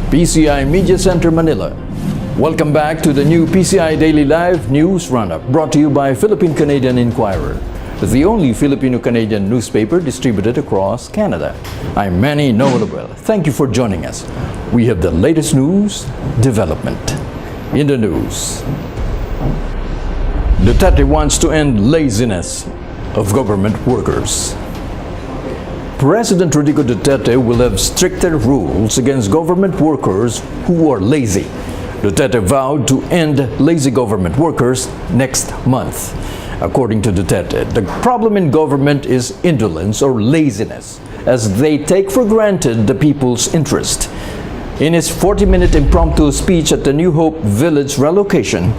PCI Media Center, Manila. Welcome back to the new PCI Daily Live News Roundup, brought to you by Philippine-Canadian Inquirer, the only Filipino-Canadian newspaper distributed across Canada. I'm Manny Noelabel. Thank you for joining us. We have the latest news development. In the news, Duterte wants to end laziness of government workers. President Rodrigo Duterte will have stricter rules against government workers who are lazy. Duterte vowed to end lazy government workers next month. According to Duterte, the problem in government is indolence or laziness, as they take for granted the people's interest. In his 40-minute impromptu speech at the New Hope Village relocation,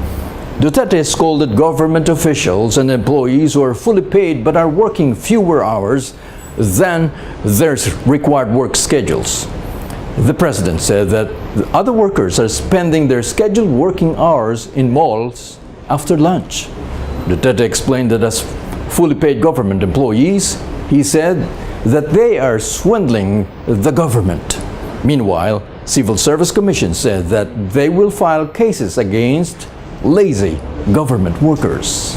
Duterte scolded government officials and employees who are fully paid but are working fewer hours than their required work schedules. The president said that other workers are spending their scheduled working hours in malls after lunch. Duterte explained that as fully paid government employees, he said that they are swindling the government. Meanwhile, Civil Service Commission said that they will file cases against lazy government workers.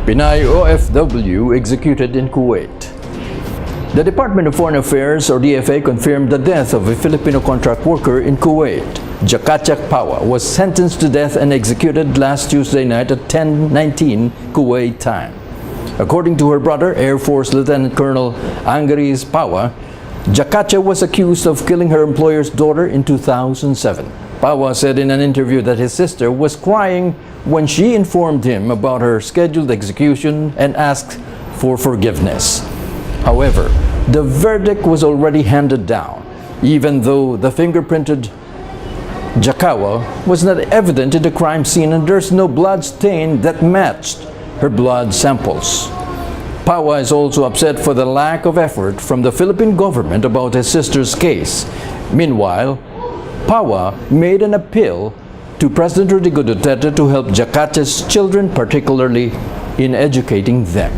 Pinay OFW executed in Kuwait. The Department of Foreign Affairs, or DFA, confirmed the death of a Filipino contract worker in Kuwait. Jakachak Pawa was sentenced to death and executed last Tuesday night at 10:19 Kuwait time. According to her brother, Air Force Lieutenant Colonel Angaris Pawa, Jakacha was accused of killing her employer's daughter in 2007. Pawa said in an interview that his sister was crying when she informed him about her scheduled execution and asked for forgiveness. However, the verdict was already handed down, even though the fingerprinted Jakawa was not evident in the crime scene and there's no blood stain that matched her blood samples. Pawa is also upset for the lack of effort from the Philippine government about his sister's case. Meanwhile, Pawa made an appeal to President Rodrigo Duterte to help Jakacha's children, particularly in educating them.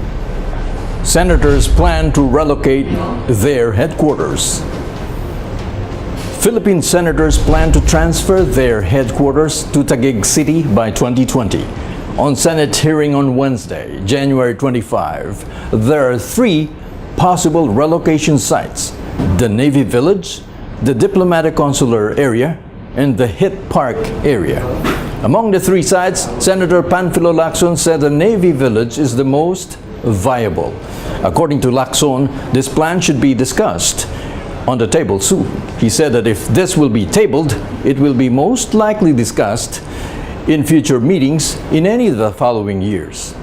Senators plan to relocate their headquarters. Philippine senators plan to transfer their headquarters to Taguig City by 2020. On Senate hearing on Wednesday, January 25, there are three possible relocation sites: the Navy Village, the Diplomatic Consular area, and the Hit Park area. Among the three sites, Senator Panfilo Lacson said the Navy Village is the most viable. According to Lacson, this plan should be discussed on the table soon. He said that if this will be tabled, it will be most likely discussed in future meetings in any of the following years.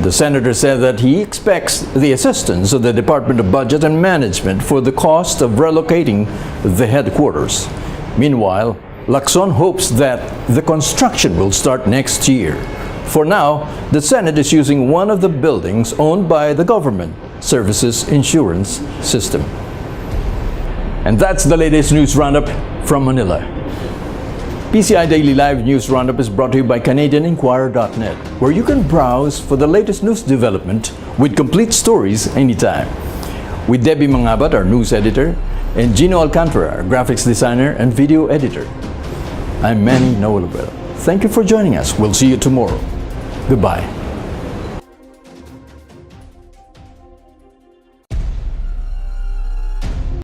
The senator said that he expects the assistance of the Department of Budget and Management for the cost of relocating the headquarters. Meanwhile, Lacson hopes that the construction will start next year. For now, the Senate is using one of the buildings owned by the Government Services Insurance System. And that's the latest news roundup from Manila. PCI Daily Live News Roundup is brought to you by CanadianInquirer.net, where you can browse for the latest news development with complete stories anytime. With Debbie Mangabat, our news editor, and Gino Alcantara, our graphics designer and video editor. I'm Manny Noelabel. Thank you for joining us. We'll see you tomorrow. Goodbye.